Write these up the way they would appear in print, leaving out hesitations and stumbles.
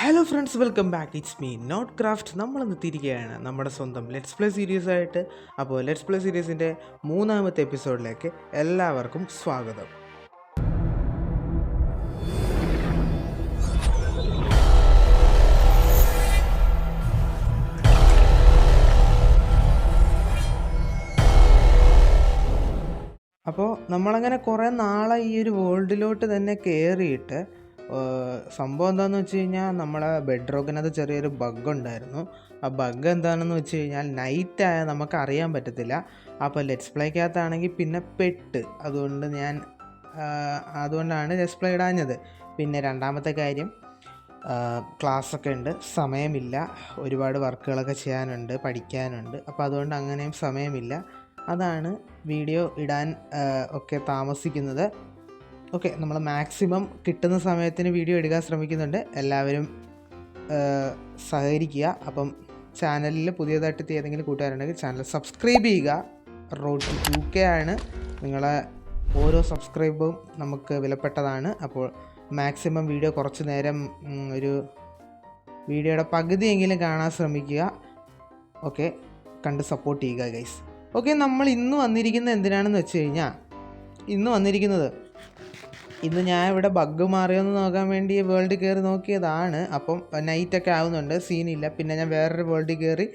Hello friends, welcome back. It's me knot craft. നമ്മളിന്ന് തിരികെയാണ് നമ്മുടെ സ്വന്തം ലെറ്റ്സ് പ്ലേ സീരീസ് ആയിട്ട്. അപ്പോൾ ലെറ്റ്സ് പ്ലേ സീരീസിൻ്റെ 3ാമത്തെ എപ്പിസോഡിലേക്ക് എല്ലാവർക്കും സ്വാഗതം. അപ്പോൾ നമ്മളങ്ങനെ കുറേ നാളെ ഈ ഒരു വേൾഡിലോട്ട് തന്നെ കയറിയിട്ട് സംഭവം എന്താണെന്ന് വെച്ച് കഴിഞ്ഞാൽ നമ്മളെ ബെഡ്റോക്കിനകത്ത് ചെറിയൊരു ബഗ് ഉണ്ടായിരുന്നു. ആ ബഗ് എന്താണെന്ന് വെച്ച് കഴിഞ്ഞാൽ നൈറ്റ് ആയാൽ നമുക്ക് അറിയാൻ പറ്റത്തില്ല. അപ്പോൾ ലെറ്റ്സ് പ്ലേക്കകത്താണെങ്കിൽ പിന്നെ അതുകൊണ്ടാണ് ലെറ്റ്സ് പ്ലേ ഇടാഞ്ഞത്. പിന്നെ രണ്ടാമത്തെ കാര്യം, ക്ലാസ്സൊക്കെ ഉണ്ട്, സമയമില്ല, ഒരുപാട് വർക്കുകളൊക്കെ ചെയ്യാനുണ്ട്, പഠിക്കാനുണ്ട്. അപ്പോൾ അതുകൊണ്ട് അങ്ങനെയും സമയമില്ല. അതാണ് വീഡിയോ ഇടാൻ ഒക്കെ താമസിക്കുന്നത്. ഓക്കെ, നമ്മൾ മാക്സിമം കിട്ടുന്ന സമയത്തിന് വീഡിയോ എടുക്കാൻ ശ്രമിക്കുന്നുണ്ട്. എല്ലാവരും സഹകരിക്കുക. അപ്പം ചാനലിൽ പുതിയതായിട്ട് ഏതെങ്കിലും കൂട്ടുകാരുണ്ടെങ്കിൽ ചാനൽ സബ്സ്ക്രൈബ് ചെയ്യുക. റോഡ് ടു 2K ആണ്. നിങ്ങളെ ഓരോ സബ്സ്ക്രൈബും നമുക്ക് വിലപ്പെട്ടതാണ്. അപ്പോൾ മാക്സിമം വീഡിയോ കുറച്ച് നേരം ഒരു വീഡിയോയുടെ പകുതിയെങ്കിലും കാണാൻ ശ്രമിക്കുക. ഓക്കെ, കണ്ട് സപ്പോർട്ട് ചെയ്യുക ഗൈസ്. ഓക്കെ, നമ്മൾ ഇന്ന് വന്നിരിക്കുന്നത് എന്തിനാണെന്ന് വെച്ച് കഴിഞ്ഞാൽ, ഇന്ന് ഞാൻ ഇവിടെ ബഗ് മാറിയോന്ന് നോക്കാൻ വേണ്ടി വേൾഡിൽ കയറി നോക്കിയതാണ്. അപ്പം നൈറ്റൊക്കെ ആവുന്നുണ്ട്, സീനില്ല. പിന്നെ ഞാൻ വേറൊരു വേൾഡിൽ കയറി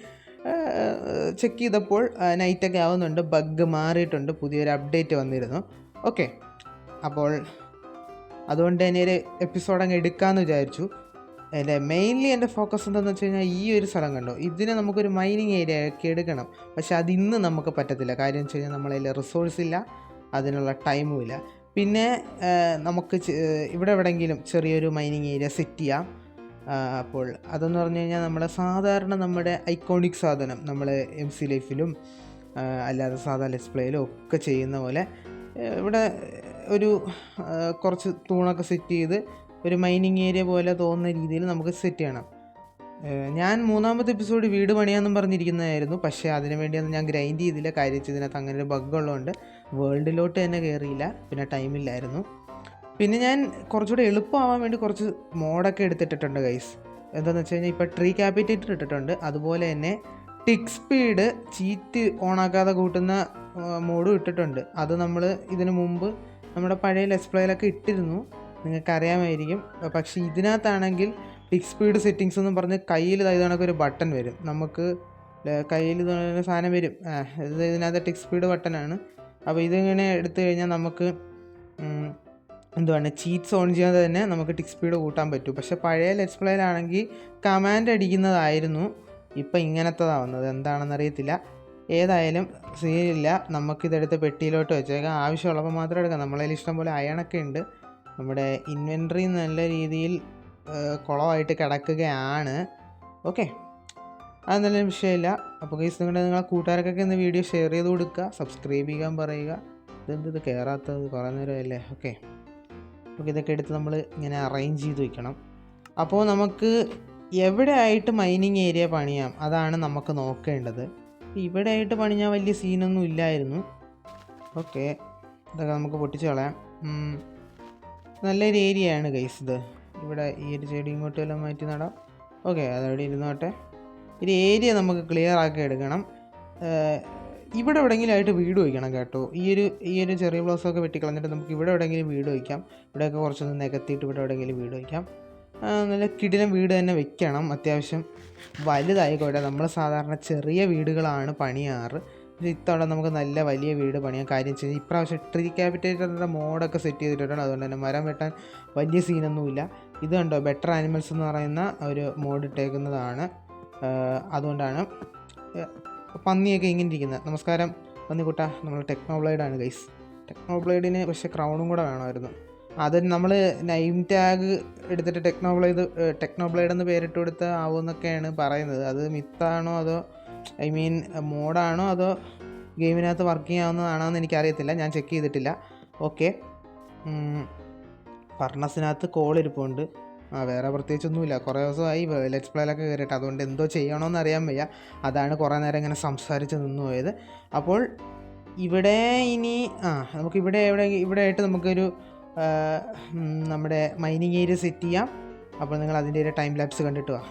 ചെക്ക് ചെയ്തപ്പോൾ നൈറ്റൊക്കെ ആവുന്നുണ്ട്, ബഗ് മാറിയിട്ടുണ്ട്, പുതിയൊരു അപ്ഡേറ്റ് വന്നിരുന്നു. ഓക്കെ, അപ്പോൾ അതുകൊണ്ട് തന്നെ ഒരു എപ്പിസോഡ് അങ്ങ് എടുക്കാമെന്ന് വിചാരിച്ചു. മെയിൻലി എൻ്റെ ഫോക്കസ് എന്താണെന്ന് വെച്ച് കഴിഞ്ഞാൽ, ഈ ഒരു സ്ഥലം കണ്ടോ, ഇതിനെ നമുക്കൊരു മൈനിങ് ഏരിയ ഒക്കെ എടുക്കണം. പക്ഷെ അതിന്ന് നമുക്ക് പറ്റത്തില്ല. കാര്യം വെച്ച് കഴിഞ്ഞാൽ നമ്മളതിൽ റിസോഴ്സ് ഇല്ല, അതിനുള്ള ടൈമും ഇല്ല. പിന്നെ നമുക്ക് ഇവിടെ എവിടെയെങ്കിലും ചെറിയൊരു മൈനിങ് ഏരിയ സെറ്റ് ചെയ്യാം. അപ്പോൾ അതെന്ന് പറഞ്ഞു കഴിഞ്ഞാൽ നമ്മുടെ ഐക്കോണിക് സാധനം നമ്മൾ MC ലൈഫിലും അല്ലാതെ സാധാ ലെറ്റ്സ് പ്ലേയിലും ഒക്കെ ചെയ്യുന്ന പോലെ ഇവിടെ ഒരു കുറച്ച് തൂണൊക്കെ സെറ്റ് ചെയ്ത് ഒരു മൈനിങ് ഏരിയ പോലെ തോന്നുന്ന രീതിയിൽ നമുക്ക് സെറ്റ് ചെയ്യണം. ഞാൻ 3ാമത്തെ എപ്പിസോഡ് വീട് പണിയാമെന്നും പറഞ്ഞിരിക്കുന്നതായിരുന്നു. പക്ഷേ അതിന് വേണ്ടിയൊന്നും ഞാൻ ഗ്രൈൻഡ് ചെയ്തില്ല. കാര്യം ഇതിനകത്ത് അങ്ങനെ ഒരു ബഗ് ഉള്ളതുകൊണ്ട് വേൾഡിലോട്ട് തന്നെ കയറിയില്ല. പിന്നെ ടൈമില്ലായിരുന്നു. പിന്നെ ഞാൻ കുറച്ചുകൂടെ എളുപ്പമാവാൻ വേണ്ടി കുറച്ച് മോഡൊക്കെ എടുത്തിട്ടിട്ടുണ്ട് ഗൈസ്. എന്താണെന്ന് വെച്ച് കഴിഞ്ഞാൽ, ഇപ്പോൾ ട്രീ ക്യാപിറ്റേറ്റർ ഇട്ടിട്ടുണ്ട്. അതുപോലെ തന്നെ ടിക്ക് സ്പീഡ് ചീറ്റ് ഓണാക്കാതെ കൂട്ടുന്ന മോഡും ഇട്ടിട്ടുണ്ട്. അത് നമ്മൾ ഇതിനു മുമ്പ് നമ്മുടെ പഴയ ലെറ്റ്സ് പ്ലേയിലൊക്കെ ഇട്ടിരുന്നു, നിങ്ങൾക്കറിയാമായിരിക്കും. പക്ഷേ ഇതിനകത്താണെങ്കിൽ ടിക്ക് സ്പീഡ് സെറ്റിങ്സ് എന്ന് പറഞ്ഞ് കയ്യിൽ ഇതണക്കൊരു ബട്ടൺ വരും. നമുക്ക് കയ്യിൽ സാധനം വരും. ഇതിനകത്ത് ടിക്ക് സ്പീഡ് ബട്ടനാണ്. അപ്പോൾ ഇതിങ്ങനെ എടുത്തു കഴിഞ്ഞാൽ നമുക്ക് ചീറ്റ്സ് ഓൺ ചെയ്യാതെ തന്നെ നമുക്ക് ടിക്ക് സ്പീഡ് കൂട്ടാൻ പറ്റും. പക്ഷേ പഴയ ലെറ്റ്സ് പ്ലേയിലാണെങ്കിൽ കമാൻഡ് അടിക്കുന്നതായിരുന്നു. ഇപ്പം ഇങ്ങനത്തതാണ് വന്നത്, എന്താണെന്നറിയത്തില്ല. ഏതായാലും സീനില്ല, നമുക്കിതെടുത്ത് പെട്ടിയിലോട്ട് വെച്ചേക്കാം. ആവശ്യമുള്ളപ്പോൾ മാത്രം എടുക്കാം. നമ്മളതിൽ ഇഷ്ടംപോലെ അയണൊക്കെ ഉണ്ട്. നമ്മുടെ ഇൻവെൻട്രി നല്ല രീതിയിൽ കുളമായിട്ട് കിടക്കുകയാണ്. ഓക്കെ, അത് നല്ല വിഷയമില്ല. അപ്പോൾ ഗൈസ്, നിങ്ങളെ കൂട്ടുകാർക്കൊക്കെ ഇന്ന് വീഡിയോ ഷെയർ ചെയ്ത് കൊടുക്കുക, സബ്സ്ക്രൈബ് ചെയ്യാൻ പറയുക. ഇത് കയറാത്തത് കുറേ നേരമല്ലേ. ഓക്കെ, ഇതൊക്കെ എടുത്ത് നമ്മൾ ഇങ്ങനെ അറേഞ്ച് ചെയ്ത് വയ്ക്കണം. അപ്പോൾ നമുക്ക് എവിടെ ആയിട്ട് മൈനിങ് ഏരിയ പണിയാം, അതാണ് നമുക്ക് നോക്കേണ്ടത്. ഇവിടെ ആയിട്ട് പണിയാൻ വലിയ സീനൊന്നും ഇല്ലായിരുന്നു. ഓക്കെ, ഇതൊക്കെ നമുക്ക് പൊട്ടിച്ച് കളയാം. നല്ലൊരു ഏരിയയാണ് ഗൈസ് ഇത്. ഇവിടെ ഈ ഒരു ചെടി ഇങ്ങോട്ട് എല്ലാം മാറ്റി നടാം. ഓക്കെ, അതവിടെ ഇരുന്നോട്ടെ. ഒരു ഏരിയ നമുക്ക് ക്ലിയർ ആക്കി എടുക്കണം. ഇവിടെ എവിടെയെങ്കിലും ആയിട്ട് വീട് വയ്ക്കണം കേട്ടോ. ഈ ഒരു ചെറിയ ബ്ലോസൊക്കെ വെട്ടിക്കളഞ്ഞിട്ട് നമുക്ക് ഇവിടെ എവിടെയെങ്കിലും വീട് വയ്ക്കാം. ഇവിടെയൊക്കെ കുറച്ചൊന്ന് നികത്തിയിട്ട് ഇവിടെ എവിടെയെങ്കിലും വീട് വയ്ക്കാം. നല്ല കിടിലൻ വീട് തന്നെ വെക്കണം. അത്യാവശ്യം വലുതായിക്കോട്ടെ. നമ്മൾ സാധാരണ ചെറിയ വീടുകളാണ് പണിയാറ്. ഇത്തവണ നമുക്ക് നല്ല വലിയ വീട് പണിയാൻ. കാര്യം വെച്ച് കഴിഞ്ഞാൽ ഇപ്രാവശ്യം ട്രീ ക്യാപിറ്റേറ്ററിൻ്റെ മോഡൊക്കെ സെറ്റ് ചെയ്തിട്ടുണ്ട്. അതുകൊണ്ട് തന്നെ മരം വെട്ടാൻ വലിയ സീനൊന്നുമില്ല. ഇത് കണ്ടോ, ബെറ്റർ ആനിമൽസ് എന്ന് പറയുന്ന ഒരു മോഡ് ഇട്ടേക്കുന്നതാണ്. അതുകൊണ്ടാണ് പന്നിയൊക്കെ ഇങ്ങനെ ഇരിക്കുന്നത്. നമസ്കാരം പന്നിക്കുട്ട, നമ്മൾ ടെക്നോബ്ലേഡാണ് ഗൈസ്. ടെക്നോബ്ലേഡിന് പക്ഷേ ക്രൗണും കൂടെ വേണമായിരുന്നു. അത് നമ്മൾ നെയിം ടാഗ് എടുത്തിട്ട് ടെക്നോബ്ലേഡ് എന്ന് പേരിട്ട് കൊടുത്ത് ആവുമെന്നൊക്കെയാണ് പറയുന്നത്. അത് മിത്താണോ അതോ മോഡാണോ അതോ ഗെയിമിനകത്ത് വർക്ക് ചെയ്യാവുന്നതാണോ എന്ന് എനിക്കറിയത്തില്ല, ഞാൻ ചെക്ക് ചെയ്തിട്ടില്ല. ഓക്കെ, ഫർണസിനകത്ത് കോളിരിപ്പുണ്ട്. വേറെ പ്രത്യേകിച്ചൊന്നുമില്ല. കുറേ ദിവസമായി ലെറ്റ്സ് പ്ലേയിലൊക്കെ കയറിയിട്ട്, അതുകൊണ്ട് എന്തോ ചെയ്യണമെന്ന് അറിയാൻ വയ്യ. അതാണ് കുറേ നേരം ഇങ്ങനെ സംസാരിച്ച് നിന്ന് പോയത്. അപ്പോൾ ഇവിടെ ഇനി നമുക്ക് ഇവിടെ ആയിട്ട് നമുക്കൊരു നമ്മുടെ മൈനിങ് ഏരിയ സെറ്റ് ചെയ്യാം. അപ്പോൾ നിങ്ങൾ അതിൻ്റെ ഒരു ടൈം ലാപ്സ് കണ്ടിട്ട് വാ.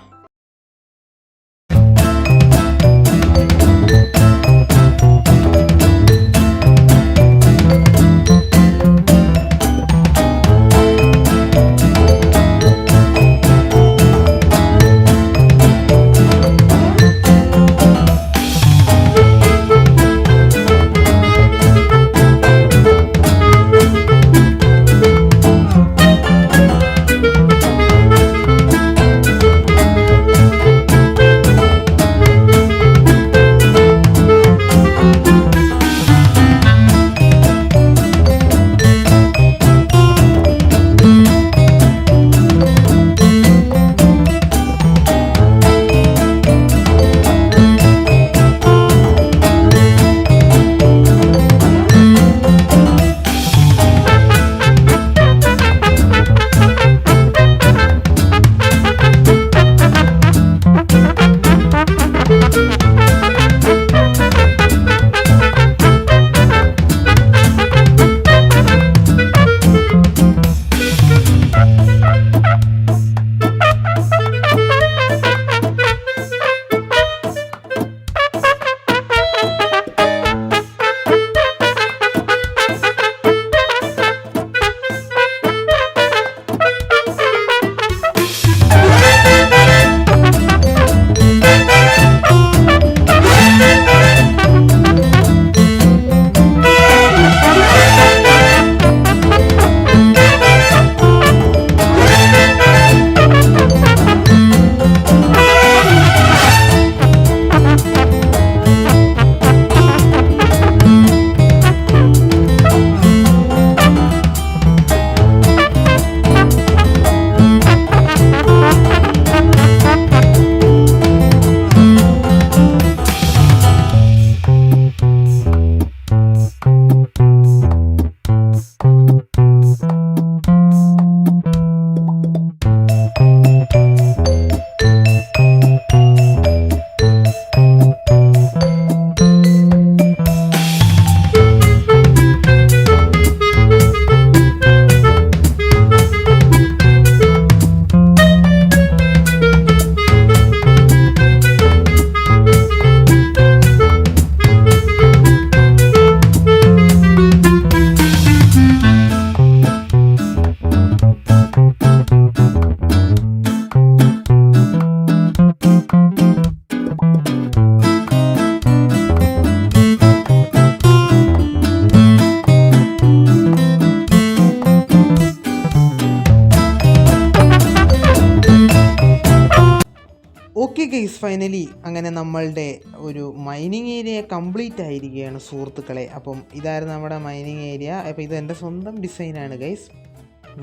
ഓക്കെ ഗൈസ്, ഫൈനലി അങ്ങനെ നമ്മളുടെ ഒരു മൈനിങ് ഏരിയ കംപ്ലീറ്റ് ആയിരിക്കുകയാണ് സുഹൃത്തുക്കളെ. അപ്പം ഇതായിരുന്നു നമ്മുടെ മൈനിങ് ഏരിയ. അപ്പോൾ ഇത് എൻ്റെ സ്വന്തം ഡിസൈനാണ് ഗൈസ്.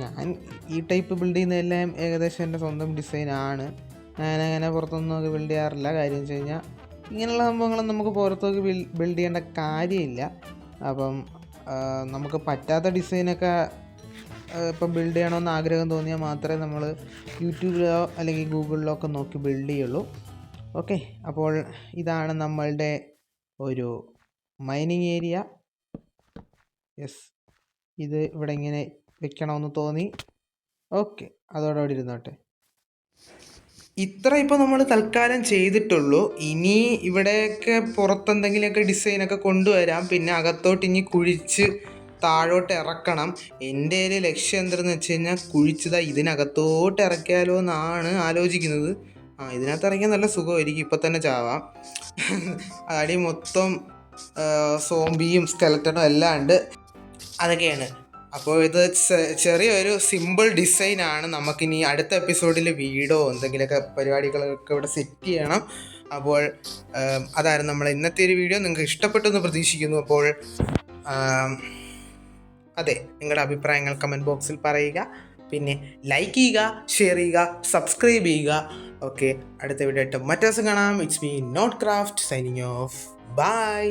ഞാൻ ഈ ടൈപ്പ് ബിൽഡ് ചെയ്യുന്നതെല്ലാം ഏകദേശം എൻ്റെ സ്വന്തം ഡിസൈനാണ്. ഞാനങ്ങനെ പുറത്തൊന്നും ബിൽഡ് ചെയ്യാറില്ല. കാര്യം വെച്ച് കഴിഞ്ഞാൽ ഇങ്ങനെയുള്ള സംഭവങ്ങളൊന്നും നമുക്ക് പുറത്തേക്ക് ബിൽഡ് ചെയ്യേണ്ട കാര്യമില്ല. അപ്പം നമുക്ക് പറ്റാത്ത ഡിസൈനൊക്കെ ഇപ്പം ബിൽഡ് ചെയ്യണമെന്ന് ആഗ്രഹം തോന്നിയാൽ മാത്രമേ നമ്മൾ യൂട്യൂബിലോ അല്ലെങ്കിൽ ഗൂഗിളിലോ ഒക്കെ നോക്കി ബിൽഡ് ചെയ്യുള്ളൂ. ഓക്കെ, അപ്പോൾ ഇതാണ് നമ്മളുടെ ഒരു മൈനിങ് ഏരിയ. യെസ്, ഇത് ഇവിടെ ഇങ്ങനെ വെക്കണമെന്ന് തോന്നി. ഓക്കെ, അതോടെ ഇരുന്നോട്ടെ. ഇത്ര ഇപ്പോൾ നമ്മൾ തൽക്കാലം ചെയ്തിട്ടുള്ളൂ. ഇനി ഇവിടെയൊക്കെ പുറത്തെന്തെങ്കിലുമൊക്കെ ഡിസൈനൊക്കെ കൊണ്ടുവരാം. പിന്നെ അകത്തോട്ട് ഇനി കുഴിച്ച് താഴോട്ട് ഇറക്കണം. എൻ്റെ ഒരു ലക്ഷ്യം എന്തെന്ന് വെച്ച് കഴിഞ്ഞാൽ കുഴിച്ചതാ ഇതിനകത്തോട്ട് ഇറക്കിയാലോ എന്നാണ് ആലോചിക്കുന്നത്. ഇതിനകത്ത് ഇറങ്ങിയാൽ നല്ല സുഖമായിരിക്കും. ഇപ്പം തന്നെ ചാവാം. അടി മൊത്തം സോംബിയും സ്കെലറ്റനും എല്ലാം ഉണ്ട്. അതൊക്കെയാണ്. അപ്പോൾ ഇത് ചെറിയൊരു സിമ്പിൾ ഡിസൈനാണ്. നമുക്കിനി അടുത്ത എപ്പിസോഡിൽ വീടോ എന്തെങ്കിലുമൊക്കെ പരിപാടികളൊക്കെ ഇവിടെ സെറ്റ് ചെയ്യണം. അപ്പോൾ അതായിരുന്നു നമ്മൾ ഇന്നത്തെ ഒരു വീഡിയോ. നിങ്ങൾക്ക് ഇഷ്ടപ്പെട്ടു എന്ന് പ്രതീക്ഷിക്കുന്നു. അപ്പോൾ അതെ, നിങ്ങളുടെ അഭിപ്രായങ്ങൾ കമൻറ്റ് ബോക്സിൽ പറയുക. പിന്നെ ലൈക്ക് ചെയ്യുക, ഷെയർ ചെയ്യുക, സബ്സ്ക്രൈബ് ചെയ്യുക. ഓക്കെ, അടുത്ത വീഡിയോ ആയിട്ട് മറ്റേ ദിവസം കാണാം. It's me knot craft signing off. By.